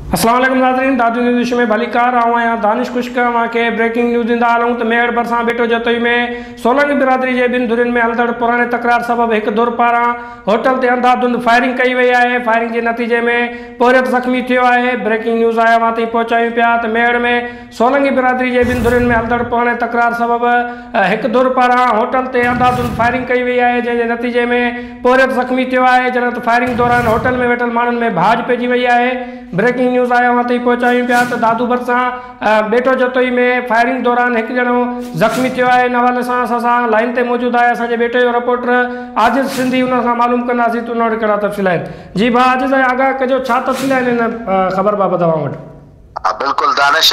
अस्सलाम वालेकुम नाज़रीन, दादू न्यूज़ में भली कार आया दानिश खुशका के ब्रेकिंग न्यूज़ ॾींदा हलूं त मेड़ भरिसां बेटो जतोई में सोलंगी बिरादरी के ॿिनि धुरियुनि में हलंदड़ पुराणे तकरार सबबि हिकु धुर पारां होटल ते अंधाधुंध फायरिंग कई वई आहे। फायरिंग के नतीजे में पोरियत ज़ख़्मी थियो आहे। ब्रेकिंग न्यूज़ आया वहां ताईं पहुचायूं पिया त मेड़ में सोलंगी बिरादरी के ॿिनि धुरियुनि में हलंदड़ पुराणे तकरार सबबि हिकु धुर पारां होटल ते अंधाधुंध फायरिंग कई वई आहे, जंहिंजे नतीजे में पोरियत ज़ख़्मी थियो आहे। जॾहिं त फायरिंग दौरान होटल में वेठल माण्हुनि में भाॼ पइजी वई आहे। ब्रेकिंग न्यूज़ आया वहां ताईं पहुचायूं पिया त दादू भरिसां बेटो जतोई में फायरिंग दौरान हिकु ॼणो ज़ख़्मी थियो आहे। इन हवाले सां असां लाइन ते मौजूदु आहे असांजे बेटे जो रिपोर्टर आजिज़ सिंधी, उन खां मालूम कंदासीं त उन वटि कहिड़ा तफ़सील आहिनि। जी भाउ आजिज़, आगाह कजो, छा तफ़सील आहिनि इन ख़बर बाबति तव्हां वटि? बिल्कुल दानिश,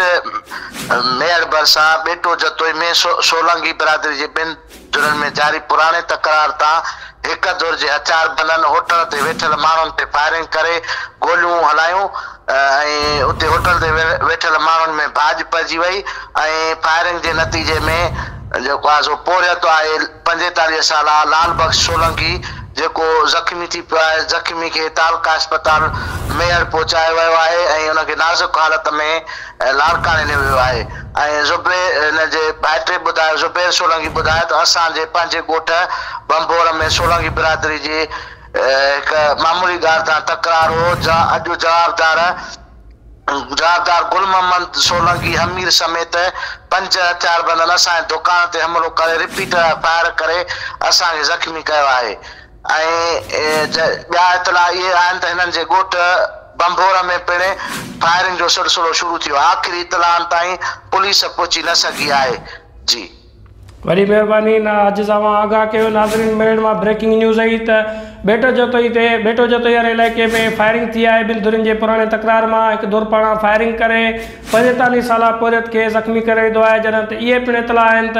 मेयर भरिसां बेटो जतोई में सोलंगी बिरादरी जे ॿिनि धुरनि में जारी पुराणे तकरार तां हिकु धुर जे हथियार बंदनि होटल ते वेठल माण्हुनि ते फायरिंग करे गोलियूं हलायूं ऐं उते होटल ते वेठल माण्हुनि में भाॼ पइजी वई ऐं फायरिंग जे नतीजे में जेको आहे सो पोरियत आहे 45 साला लाल बख्श सोलंकी जेको ज़ख़्मी थी पियो आहे। ज़ख़्मी खे तालका अस्पताल मेयर पहुचायो वियो आहे ऐं उनखे नाज़ुक हालत में लाड़काणे ॾिनो वियो आहे। ऐं ज़ुबैर हिन जे भाइटे ॿुधायो, ज़ुबैर सोलंकी ॿुधायो त असांजे पंहिंजे ॻोठ बंबोर में सोलंगी बिरादरी जी हिकु मामूली ॻाल्हि तां तकरार हो। अॼु जवाबदार गुल मोहम्मद सोलंकी हमीर समेत 5 हथियार बंदनि असांजे दुकान ते हमलो करे रिपीटर फायर करे असांखे ज़ख़्मी कयो आहे। ऐं ॿिया इतला इहे आहिनि त हिननि जे ॻोठ बंबोर में पिणु फायरिंग जो सिलसिलो शुरू थियो। आख़िरी इतलाहनि ताईं पुलिस पहुची न सघी आहे। जी वरी महिरबानी ना आजिज़, आगाह कयो। नाज़रीन, मेड़ में ब्रेकिंग न्यूज़ आई त बेटो जतोई वारे इलाइक़े में फायरिंग थी आहे। ॿिनि धुरियुनि जे पुराणे तकरार मां हिकु धुर पारां फायरिंग करे 45 साला पोरियत खे ज़ख़्मी करे विधो आहे। जॾहिं त इहे पिणु इतलाह आहिनि त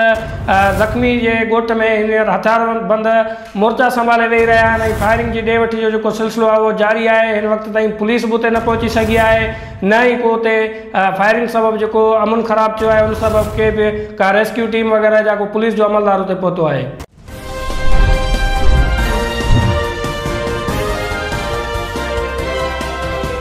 ज़ख़्मी जे ॻोठ में हींअर हथियार बंद मोर्चा संभाले वेही रहिया आहिनि ऐं फायरिंग जी ॾे वठी जो जेको सिलसिलो आहे उहो जारी आहे। हिन वक़्त ताईं पुलिस बि उते न पहुची सघी आहे, न ई को उते फायरिंग सबबि जेको अमन ख़राब थियो आहे उन सबबि के बि का रेस्क्यू टीम वग़ैरह जा को पुलिस जो अमलदार उते पहुतो आहे।